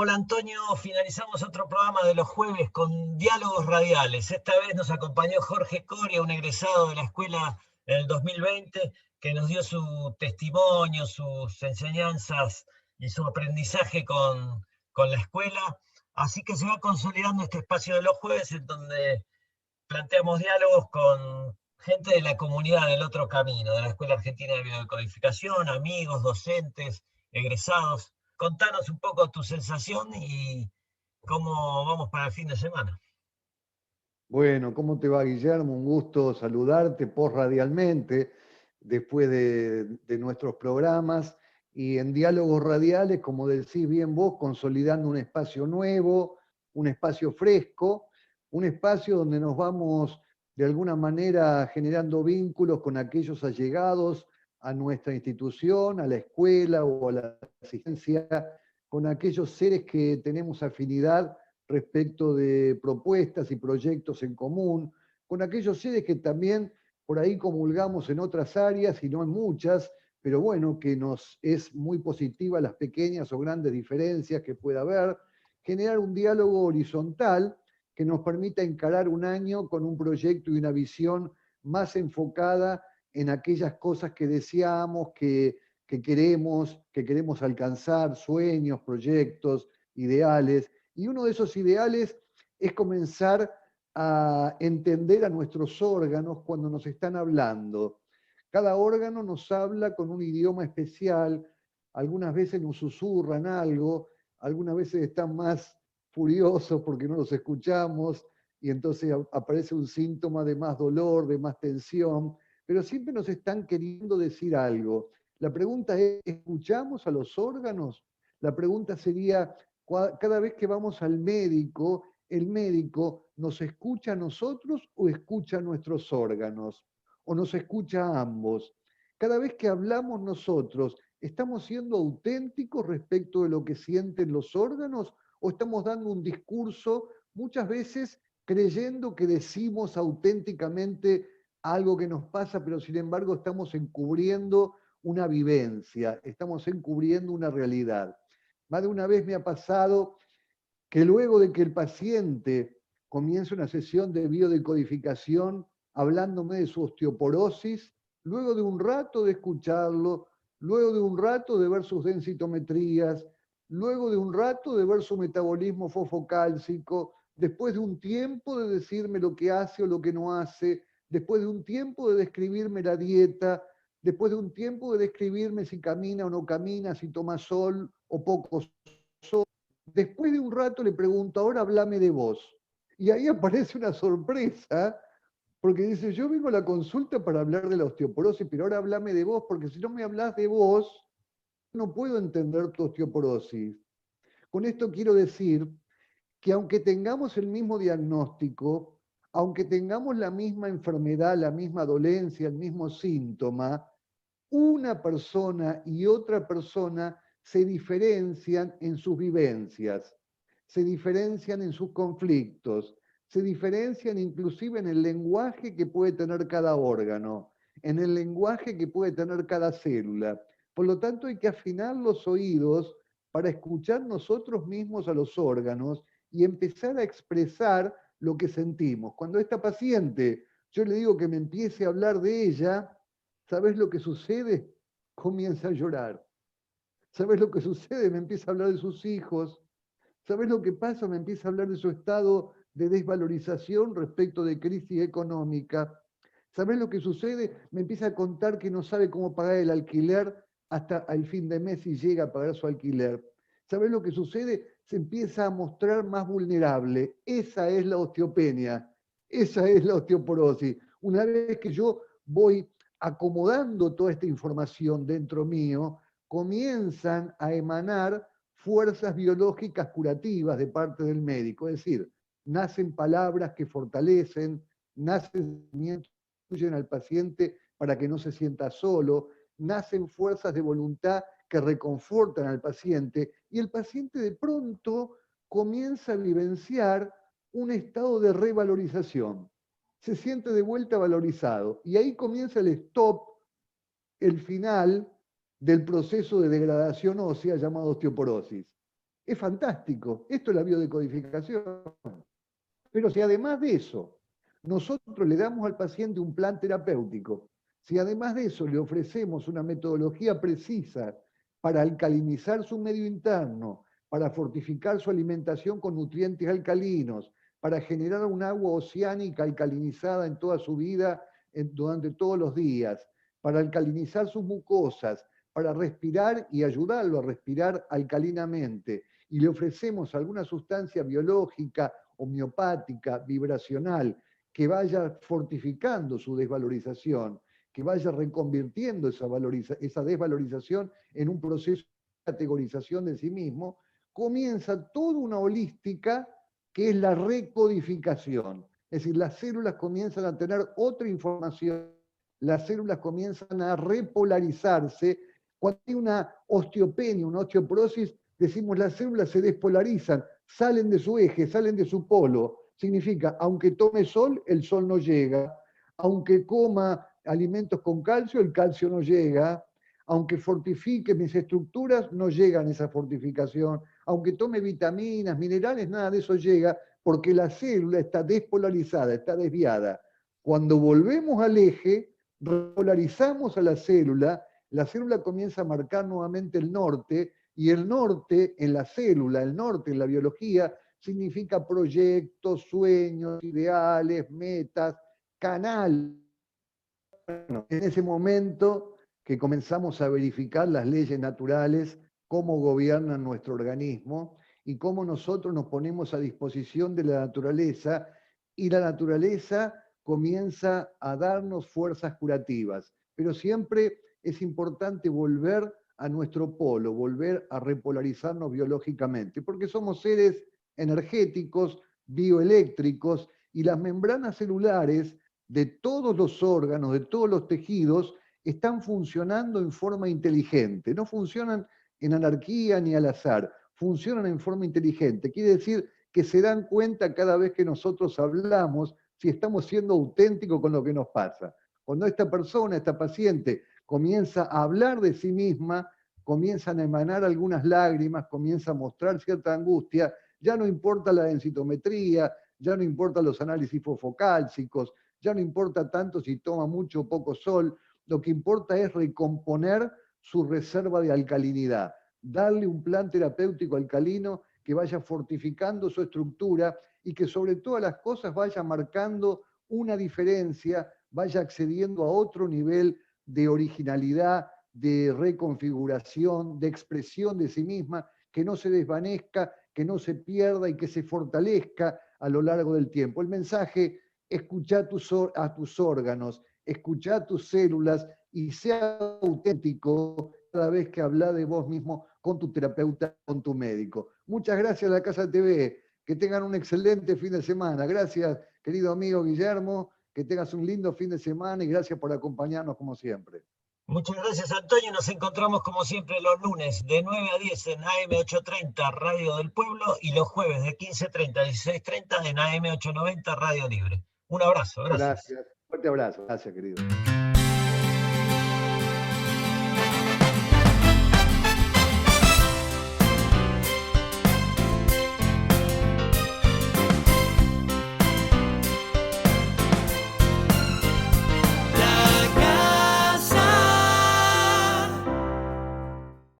Hola Antonio, finalizamos otro programa de los jueves con diálogos radiales. Esta vez nos acompañó Jorge Coria, un egresado de la escuela en el 2020, que nos dio su testimonio, sus enseñanzas y su aprendizaje con la escuela. Así que se va consolidando este espacio de los jueves en donde planteamos diálogos con gente de la comunidad del Otro Camino, de la Escuela Argentina de Biodecodificación, amigos, docentes, egresados. Contanos un poco tu sensación y cómo vamos para el fin de semana. Bueno, ¿cómo te va, Guillermo? Un gusto saludarte post-radialmente después de nuestros programas y en diálogos radiales, como decís bien vos, consolidando un espacio nuevo, un espacio fresco, un espacio donde nos vamos de alguna manera generando vínculos con aquellos allegados a nuestra institución, a la escuela o a la asistencia, con aquellos seres que tenemos afinidad respecto de propuestas y proyectos en común, con aquellos seres que también por ahí comulgamos en otras áreas y no en muchas, pero bueno, que nos es muy positiva las pequeñas o grandes diferencias que pueda haber, generar un diálogo horizontal que nos permita encarar un año con un proyecto y una visión más enfocada en aquellas cosas que deseamos, que queremos alcanzar, sueños, proyectos, ideales. Y uno de esos ideales es comenzar a entender a nuestros órganos cuando nos están hablando. Cada órgano nos habla con un idioma especial, algunas veces nos susurran algo, algunas veces están más furiosos porque no los escuchamos y entonces aparece un síntoma de más dolor, de más tensión, pero siempre nos están queriendo decir algo. La pregunta es, ¿escuchamos a los órganos? La pregunta sería, cada vez que vamos al médico, ¿el médico nos escucha a nosotros o escucha a nuestros órganos? ¿O nos escucha a ambos? Cada vez que hablamos nosotros, ¿estamos siendo auténticos respecto de lo que sienten los órganos o estamos dando un discurso muchas veces creyendo que decimos auténticamente algo que nos pasa, pero sin embargo estamos encubriendo una vivencia, estamos encubriendo una realidad? Más de una vez me ha pasado que luego de que el paciente comience una sesión de biodecodificación hablándome de su osteoporosis, luego de un rato de escucharlo, luego de un rato de ver sus densitometrías, luego de un rato de ver su metabolismo fosfocálcico, después de un tiempo de decirme lo que hace o lo que no hace, después de un tiempo de describirme la dieta, después de un tiempo de describirme si camina o no camina, si toma sol o poco sol. Después de un rato le pregunto, ahora háblame de vos. Y ahí aparece una sorpresa, porque dice, yo vengo a la consulta para hablar de la osteoporosis, pero ahora háblame de vos, porque si no me hablas de vos, no puedo entender tu osteoporosis. Con esto quiero decir que aunque tengamos el mismo diagnóstico, aunque tengamos la misma enfermedad, la misma dolencia, el mismo síntoma, una persona y otra persona se diferencian en sus vivencias, se diferencian en sus conflictos, se diferencian inclusive en el lenguaje que puede tener cada órgano, en el lenguaje que puede tener cada célula. Por lo tanto, hay que afinar los oídos para escuchar nosotros mismos a los órganos y empezar a expresar lo que sentimos. Cuando esta paciente, yo le digo que me empiece a hablar de ella, ¿sabes lo que sucede? Comienza a llorar. ¿Sabes lo que sucede? Me empieza a hablar de sus hijos. ¿Sabes lo que pasa? Me empieza a hablar de su estado de desvalorización respecto de crisis económica. ¿Sabes lo que sucede? Me empieza a contar que no sabe cómo pagar el alquiler hasta el fin de mes y llega a pagar su alquiler. ¿Sabes lo que sucede? Se empieza a mostrar más vulnerable. Esa es la osteopenia. Esa es la osteoporosis. Una vez que yo voy acomodando toda esta información dentro mío, comienzan a emanar fuerzas biológicas curativas de parte del médico. Es decir, nacen palabras que fortalecen, nacen sentimientos que incluyen al paciente para que no se sienta solo, nacen fuerzas de voluntad que reconfortan al paciente y el paciente de pronto comienza a vivenciar un estado de revalorización. Se siente de vuelta valorizado y ahí comienza el stop, el final del proceso de degradación ósea llamado osteoporosis. Es fantástico. Esto es la biodecodificación. Pero si además de eso, nosotros le damos al paciente un plan terapéutico, si además de eso le ofrecemos una metodología precisa para alcalinizar su medio interno, para fortificar su alimentación con nutrientes alcalinos, para generar un agua oceánica alcalinizada en toda su vida durante todos los días, para alcalinizar sus mucosas, para respirar y ayudarlo a respirar alcalinamente, y le ofrecemos alguna sustancia biológica, homeopática, vibracional, que vaya fortificando su desvalorización, que vaya reconvirtiendo esa desvalorización en un proceso de categorización de sí mismo, comienza toda una holística que es la recodificación. Es decir, las células comienzan a tener otra información, las células comienzan a repolarizarse. Cuando hay una osteopenia, una osteoporosis, decimos las células se despolarizan, salen de su eje, salen de su polo. Significa, aunque tome sol, el sol no llega. Aunque coma alimentos con calcio, el calcio no llega. Aunque fortifique mis estructuras, no llegan a esa fortificación. Aunque tome vitaminas, minerales, nada de eso llega, porque la célula está despolarizada, está desviada. Cuando volvemos al eje, repolarizamos a la célula comienza a marcar nuevamente el norte, y el norte en la célula, el norte en la biología, significa proyectos, sueños, ideales, metas, canal. Bueno, en ese momento que comenzamos a verificar las leyes naturales, cómo gobiernan nuestro organismo y cómo nosotros nos ponemos a disposición de la naturaleza, y la naturaleza comienza a darnos fuerzas curativas. Pero siempre es importante volver a nuestro polo, volver a repolarizarnos biológicamente, porque somos seres energéticos, bioeléctricos, y las membranas celulares de todos los órganos, de todos los tejidos, están funcionando en forma inteligente. No funcionan en anarquía ni al azar, funcionan en forma inteligente. Quiere decir que se dan cuenta cada vez que nosotros hablamos si estamos siendo auténticos con lo que nos pasa. Cuando esta persona, esta paciente, comienza a hablar de sí misma, comienzan a emanar algunas lágrimas, comienza a mostrar cierta angustia, ya no importa la densitometría, ya no importa los análisis fosfocálcicos, ya no importa tanto si toma mucho o poco sol, lo que importa es recomponer su reserva de alcalinidad, darle un plan terapéutico alcalino que vaya fortificando su estructura y que sobre todas las cosas vaya marcando una diferencia, vaya accediendo a otro nivel de originalidad, de reconfiguración, de expresión de sí misma, que no se desvanezca, que no se pierda y que se fortalezca a lo largo del tiempo. El mensaje: escuchá a tus órganos, escuchá a tus células y sea auténtico cada vez que habla de vos mismo con tu terapeuta, con tu médico. Muchas gracias a la Casa TV. Que tengan un excelente fin de semana. Gracias, querido amigo Guillermo. Que tengas un lindo fin de semana y gracias por acompañarnos como siempre. Muchas gracias, Antonio. Nos encontramos como siempre los lunes de 9 a 10 en AM830 Radio del Pueblo, y los jueves de 15:30 a 16:30 en AM890 Radio Libre. Un abrazo, gracias. Gracias. Fuerte abrazo. Gracias, querido.